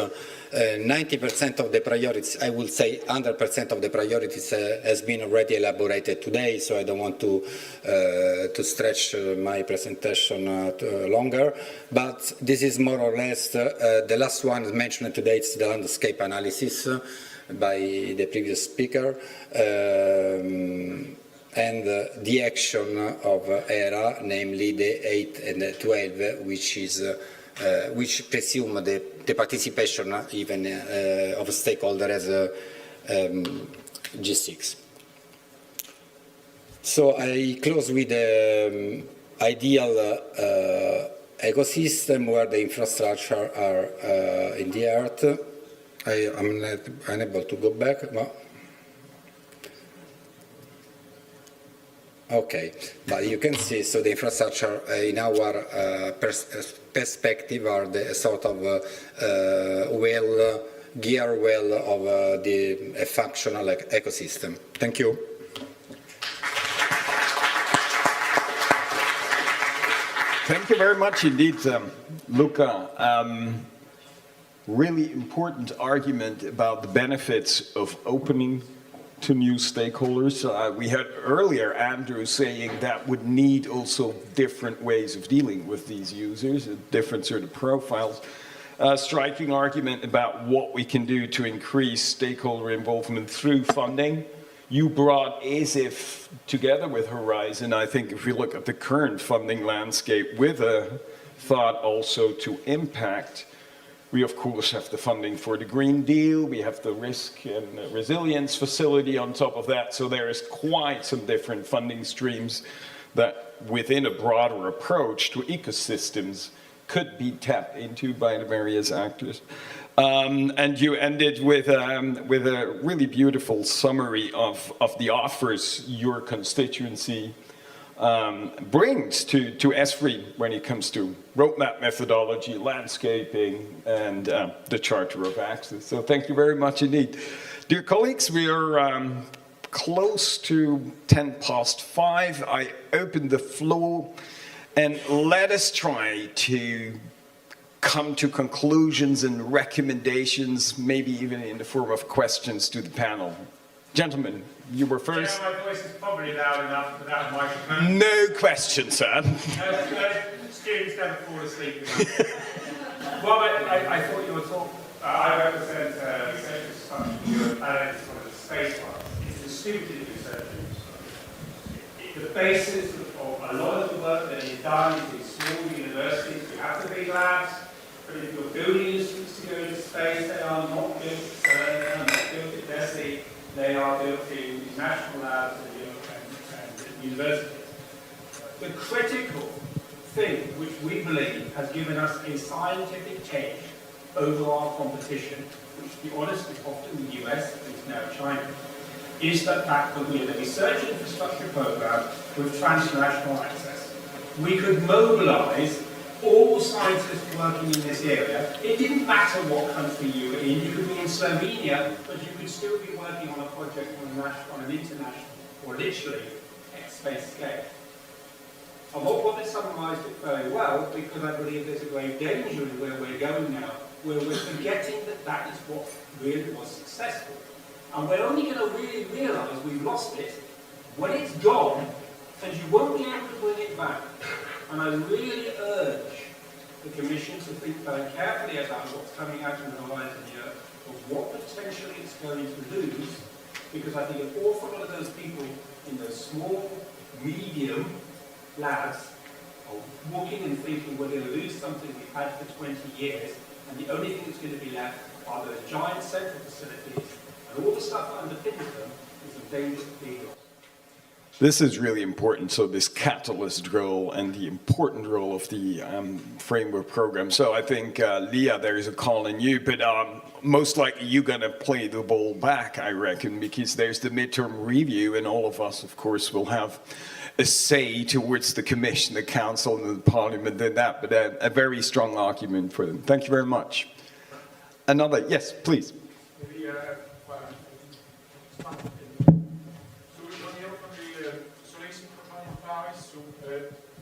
90% of the priorities, I will say 100% of the priorities has been already elaborated today, so I don't want to stretch my presentation longer. But this is more or less the last one mentioned today. It's the landscape analysis by the previous speaker, and the action of ERA, namely the 8 and the 12, which presume the participation even of stakeholders as G6. So I close with the ideal ecosystem where the infrastructure are in the earth. I am unable to go back. No. Okay, but you can see, so the infrastructure in our perspective are the sort of gear well of a functional ecosystem. Thank you. Thank you very much indeed, Luca. Really important argument about the benefits of opening to new stakeholders. We had earlier Andrew saying that would need also different ways of dealing with these users, different sort of profiles. Striking argument about what we can do to increase stakeholder involvement through funding. You brought ESIF together with Horizon. I think if we look at the current funding landscape with a thought also to impact, we, of course, have the funding for the Green Deal. We have the risk and resilience facility on top of that. So there is quite some different funding streams that within a broader approach to ecosystems could be tapped into by the various actors. And you ended with a really beautiful summary of the offers your constituency brings to ESFRI when it comes to roadmap methodology, landscaping, and the Charter of Access. So thank you very much indeed. Dear colleagues, we are close to 5:10. I open the floor, and let us try to come to conclusions and recommendations, maybe even in the form of questions to the panel. Gentlemen, you were first. Yeah, my voice is probably loud enough without a microphone. No question, sir. Students never fall asleep. Well, I thought your talk, I represent research infrastructure in Europe and it's sort of space flight. It's distributed research infrastructure. The basis of a lot of the work that is done is in small universities. You have to be labs, but if you're building instruments to go into space, they are not built at DESI. They are built in national labs and universities. The critical thing which we believe has given us a scientific edge over our competition, which to be honest is often the US and it's now China, is the fact that we had a research infrastructure program with transnational access. We could mobilize all scientists working in this area. It didn't matter what country you were in. You could be in Slovenia, but you could still be working on a project on an international, or literally, space scale. And what Robert summarised it very well, because I believe there's a grave danger in where we're going now, where we're forgetting that that is what really was successful. And we're only going to really realise we've lost it when it's gone, and you won't be able to bring it back. And I really urge the Commission to think very carefully about what's coming out in the horizon here, of what potentially it's going to lose, because I think an awful lot of those people in those small, medium labs are walking and thinking we're going to lose something we've had for 20 years, and the only thing that's going to be left are those giant central facilities, and all the stuff that underpins them is in danger of being lost. This is really important, so this catalyst role and the important role of the framework program. So I think, Leah, there is a call on you, but most likely you're going to play the ball back, I reckon, because there's the midterm review, and all of us, of course, will have a say towards the Commission, the Council, and the Parliament and that, but a very strong argument for them. Thank you very much. Another, yes, please. Maybe,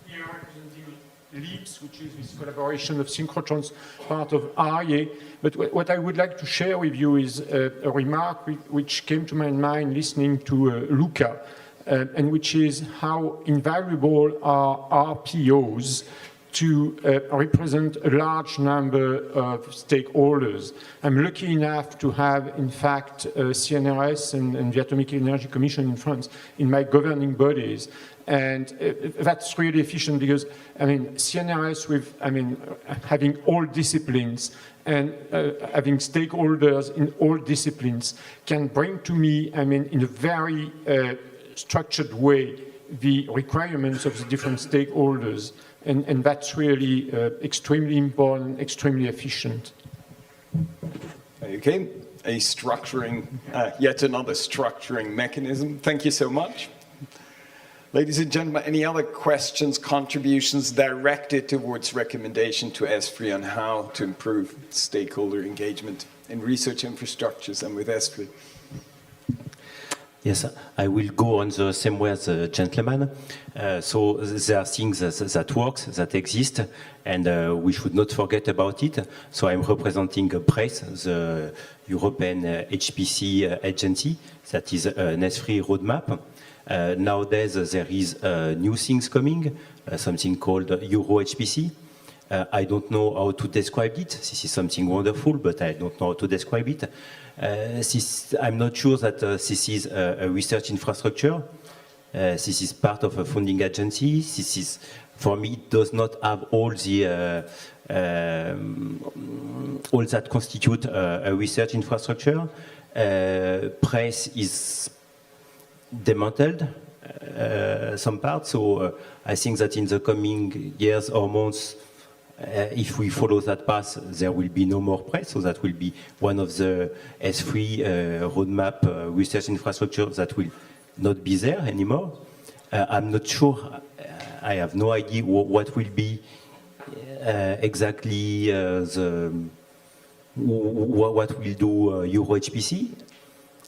here representing LEAPS, which is this collaboration of synchrotrons, part of RIA. But what I would like to share with you is a remark which came to my mind listening to Luca, and which is how invaluable are RPOs to represent a large number of stakeholders. I'm lucky enough to have, in fact, CNRS and the Atomic Energy Commission in France in my governing bodies. And that's really efficient because, I mean, CNRS with, I mean, having all disciplines and having stakeholders in all disciplines can bring to me, I mean, in a very structured way, the requirements of the different stakeholders. And that's really extremely important, extremely efficient. Okay, a structuring, yet another structuring mechanism. Thank you so much. Ladies and gentlemen, any other questions, contributions directed towards recommendation to ESFRI on how to improve stakeholder engagement in research infrastructures and with ESFRI? Yes, I will go on the same way as the gentleman. So there are things that works, that exist, and we should not forget about it. So I'm representing PRESS, the European HPC agency, that is an ESFRI roadmap. Nowadays, there is new things coming, something called Euro HPC. I don't know how to describe it. This is something wonderful, but I don't know how to describe it. I'm not sure that this is a research infrastructure. This is part of a funding agency. This is, for me, it does not have all the all that constitute a research infrastructure. Press is dismantled some parts, so I think that in the coming years or months, if we follow that path, there will be no more press, so that will be one of the ESFRI roadmap research infrastructure that will not be there anymore. I'm not sure, I have no idea what will be exactly what will do Euro HPC.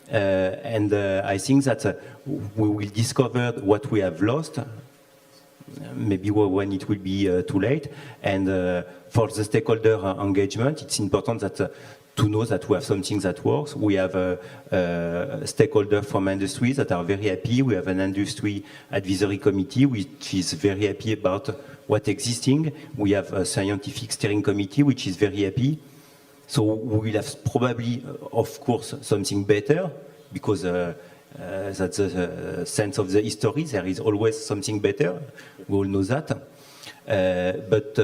And I think that we will discover what we have lost, maybe when it will be too late. And for the stakeholder engagement, it's important that to know that we have something that works. We have a stakeholder from industry that are very happy. We have an industry advisory committee which is very happy about what's existing. We have a scientific steering committee which is very happy. So we will have probably, of course, something better, because that's the sense of the history. There is always something better. We all know that. But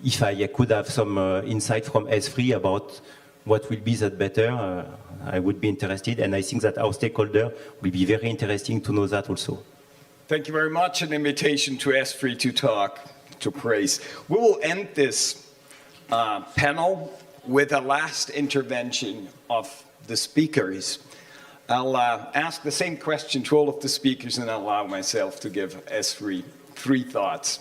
if I could have some insight from ESFRI about what will be that better, I would be interested. And I think that our stakeholder will be very interesting to know that also. Thank you very much. An invitation to ESFRI to talk, to praise. We will end this panel with a last intervention of the speakers. I'll ask the same question to all of the speakers, and I'll allow myself to give ESFRI 3 thoughts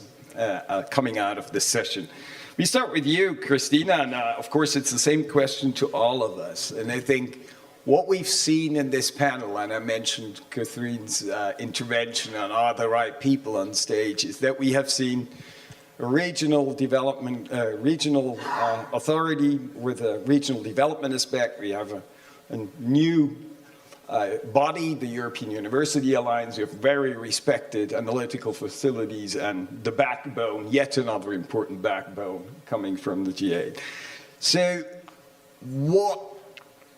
coming out of this session. We start with you, Christina, and of course it's the same question to all of us. And I think what we've seen in this panel, and I mentioned Catherine's intervention on are the right people on stage, is that we have seen a regional development, regional authority with a regional development aspect. We have a new body, the European University Alliance. We have very respected analytical facilities and the backbone, yet another important backbone coming from the G8. So what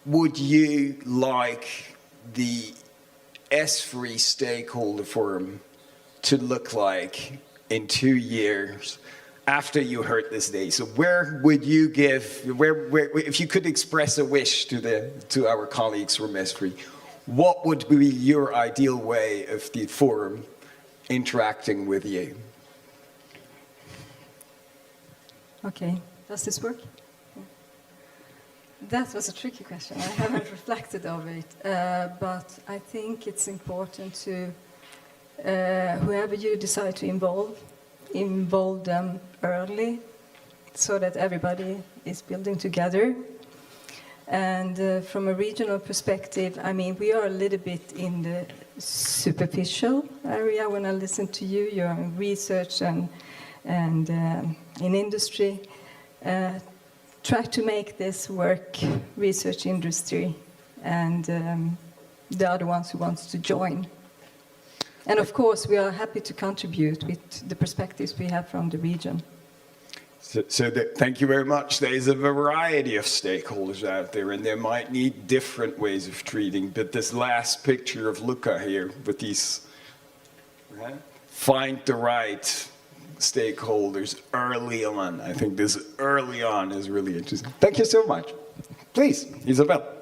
would you like the ESFRI Stakeholder Forum to look like in 2 years after you heard this day? So where would you give, where if you could express a wish to our colleagues from ESFRI, what would be your ideal way of the forum interacting with you? Okay, does this work? Yeah. That was a tricky question. I haven't reflected over it, but I think it's important to, whoever you decide to involve them early so that everybody is building together. And from a regional perspective, I mean, we are a little bit in the superficial area when I listen to you. You're in research and in industry. Try to make this work, research industry, and the other ones who want to join. And of course, we are happy to contribute with the perspectives we have from the region. Thank you very much. There's a variety of stakeholders out there, and they might need different ways of treating, but this last picture of Luca here with these, find the right stakeholders early on. I think this early on is really interesting. Thank you so much. Please, Isabelle.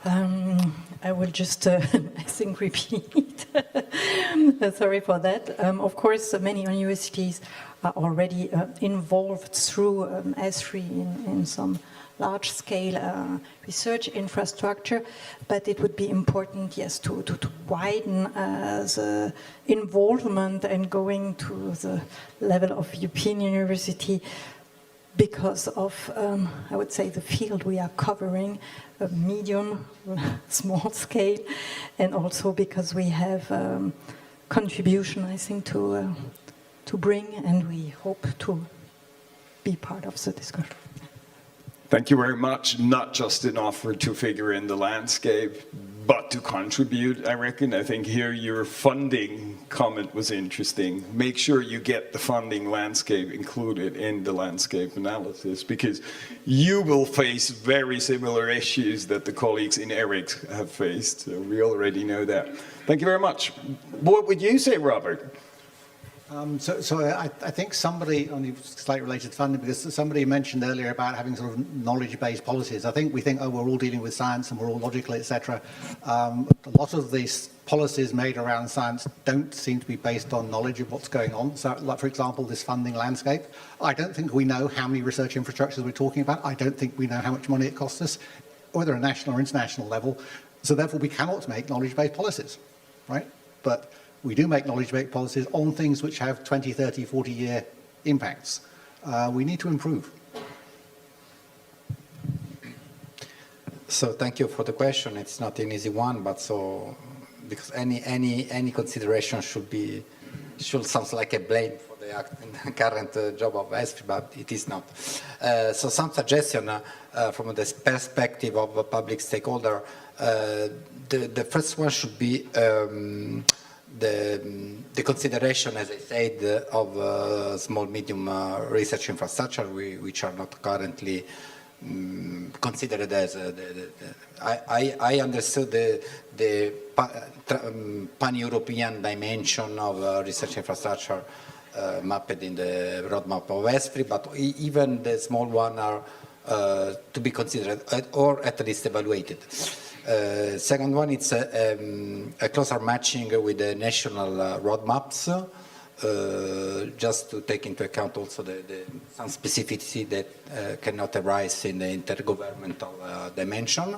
I will just, I think, repeat. Sorry for that. Of course, many universities are already involved through ESFRI in some large-scale research infrastructure, but it would be important, yes, to widen the involvement and going to the level of European university because of, I would say, the field we are covering, a medium, small scale, and also because we have contribution, I think, to bring, and we hope to be part of the discussion. Thank you very much. Not just an offer to figure in the landscape, but to contribute, I reckon. I think here your funding comment was interesting. Make sure you get the funding landscape included in the landscape analysis, because you will face very similar issues that the colleagues in ERIC have faced. So we already know that. Thank you very much. What would you say, Robert? I think somebody, only slightly related to funding, because somebody mentioned earlier about having sort of knowledge-based policies. I think we think, oh, we're all dealing with science and we're all logical, etc. A lot of these policies made around science don't seem to be based on knowledge of what's going on. So, like, for example, this funding landscape, I don't think we know how many research infrastructures we're talking about. I don't think we know how much money it costs us, whether at a national or international level. So therefore, we cannot make knowledge-based policies, right? But we do make knowledge-based policies on things which have 20, 30, 40-year impacts. We need to improve. So thank you for the question. It's not an easy one, but so because any consideration should sound like a blame for the current job of ESFRI, but it is not. So some suggestion from the perspective of a public stakeholder. The first one should be the consideration, as I said, of small, medium research infrastructure, which are not currently considered as. I understood the pan-European dimension of research infrastructure mapped in the roadmap of ESFRI, but even the small one are to be considered or at least evaluated. Second one, it's a closer matching with the national roadmaps, just to take into account also some specificity that cannot arise in the intergovernmental dimension.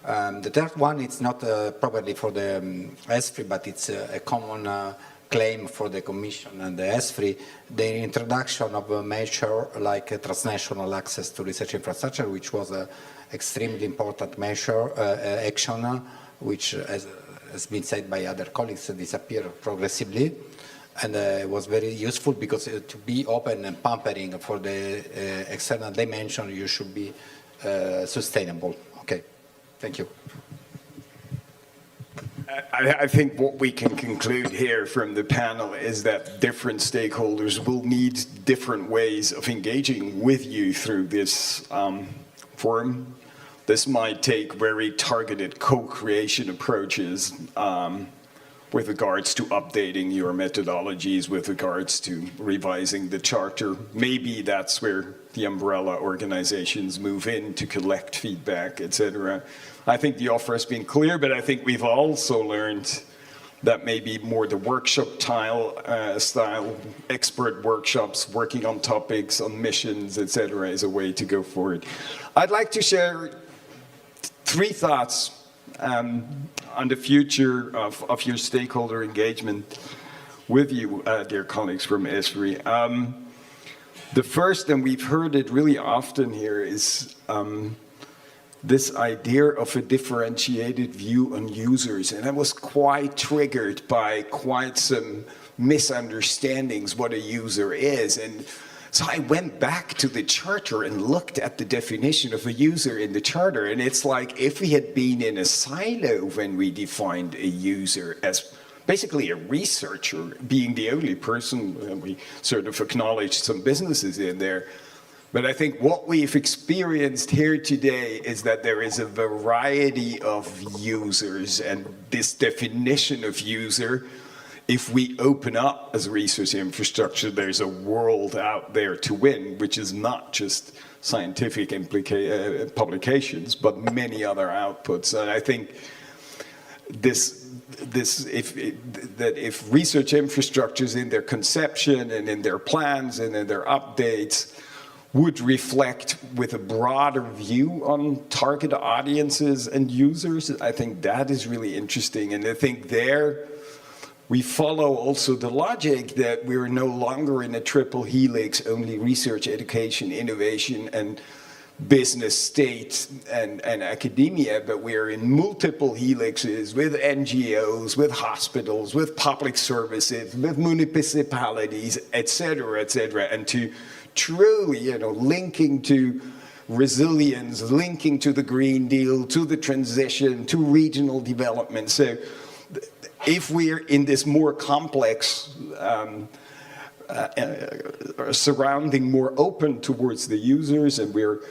The third one, it's not probably for the ESFRI, but it's a common claim for the Commission and the ESFRI, the introduction of a measure like transnational access to research infrastructure, which was a extremely important measure, action, which, as has been said by other colleagues, disappeared progressively. And it was very useful because to be open and pampering for the external dimension, you should be sustainable. Okay, thank you. I think what we can conclude here from the panel is that different stakeholders will need different ways of engaging with you through this forum. This might take very targeted co-creation approaches, with regards to updating your methodologies, with regards to revising the charter. Maybe that's where the umbrella organizations move in to collect feedback, etc. I think the offer has been clear, but I think we've also learned that maybe more the workshop style, expert workshops, working on topics, on missions, etc., is a way to go forward. I'd like to share 3 thoughts on the future of your stakeholder engagement with you, dear colleagues from ESFRI. The first, and we've heard it really often here, is this idea of a differentiated view on users. And I was quite triggered by quite some misunderstandings what a user is. And so I went back to the charter and looked at the definition of a user in the charter. And it's like if we had been in a silo when we defined a user as basically a researcher, being the only person, and we sort of acknowledged some businesses in there. But I think what we've experienced here today is that there is a variety of users, and this definition of user, if we open up as research infrastructure, there's a world out there to win, which is not just scientific publications, but many other outputs. And I think if research infrastructures in their conception and in their plans and in their updates would reflect with a broader view on target audiences and users, I think that is really interesting. And I think there we follow also the logic that we're no longer in a triple helix, only research, education, innovation, and business, state, and academia, but we're in multiple helixes with NGOs, with hospitals, with public services, with municipalities, et cetera, and to truly, linking to resilience, linking to the Green Deal, to the transition, to regional development. So if we're in this more complex surrounding, more open towards the users, and we're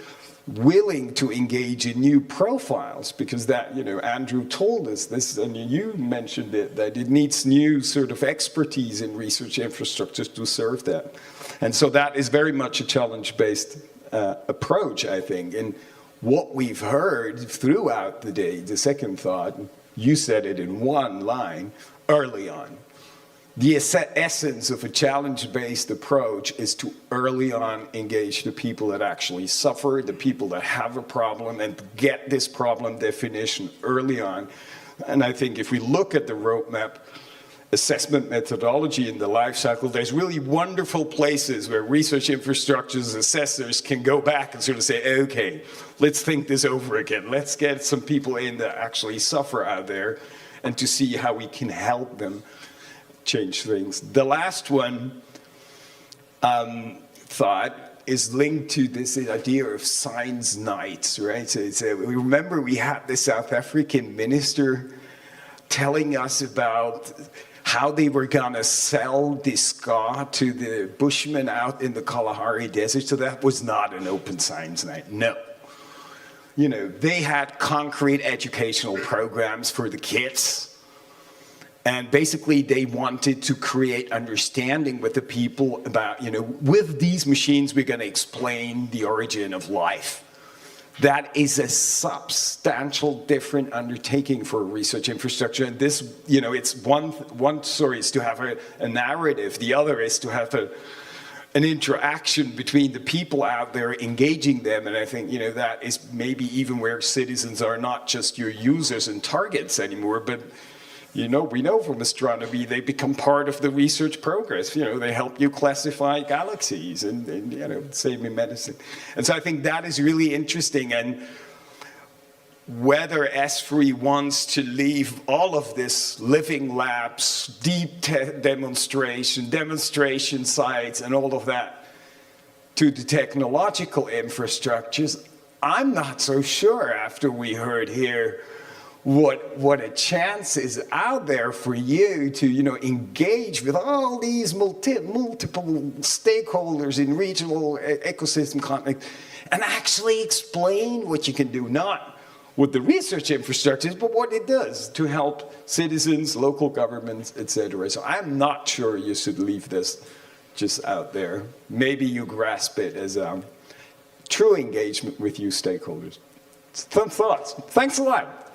willing to engage in new profiles, because that, Andrew told us this, and you mentioned it, that it needs new sort of expertise in research infrastructures to serve that. And so that is very much a challenge-based approach, I think. And what we've heard throughout the day, the second thought, you said it in one line early on. The essence of a challenge-based approach is to early on engage the people that actually suffer, the people that have a problem, and get this problem definition early on. And I think if we look at the roadmap assessment methodology in the life cycle, there's really wonderful places where research infrastructures assessors can go back and sort of say, okay, let's think this over again. Let's get some people in that actually suffer out there and to see how we can help them change things. The last one thought is linked to this idea of science nights, right? So remember we had the South African minister telling us about how they were gonna sell this scar to the Bushmen out in the Kalahari Desert. So that was not an open science night, no. They had concrete educational programs for the kids. And basically they wanted to create understanding with the people about, with these machines, we're gonna explain the origin of life. That is a substantial different undertaking for research infrastructure. And this, it's one story is to have a narrative. The other is to have an interaction between the people out there, engaging them. And I think, that is maybe even where citizens are not just your users and targets anymore, but we know from astronomy, they become part of the research progress. They help you classify galaxies and same in medicine. And so I think that is really interesting. And whether ESFRI wants to leave all of this living labs, deep demonstration sites, and all of that to the technological infrastructures, I'm not so sure after we heard here what a chance is out there for you to engage with all these multiple stakeholders in regional ecosystem conflict and actually explain what you can do, not what the research infrastructure is, but what it does to help citizens, local governments, etc. So I'm not sure you should leave this just out there. Maybe you grasp it as a true engagement with you stakeholders. Some thoughts. Thanks a lot.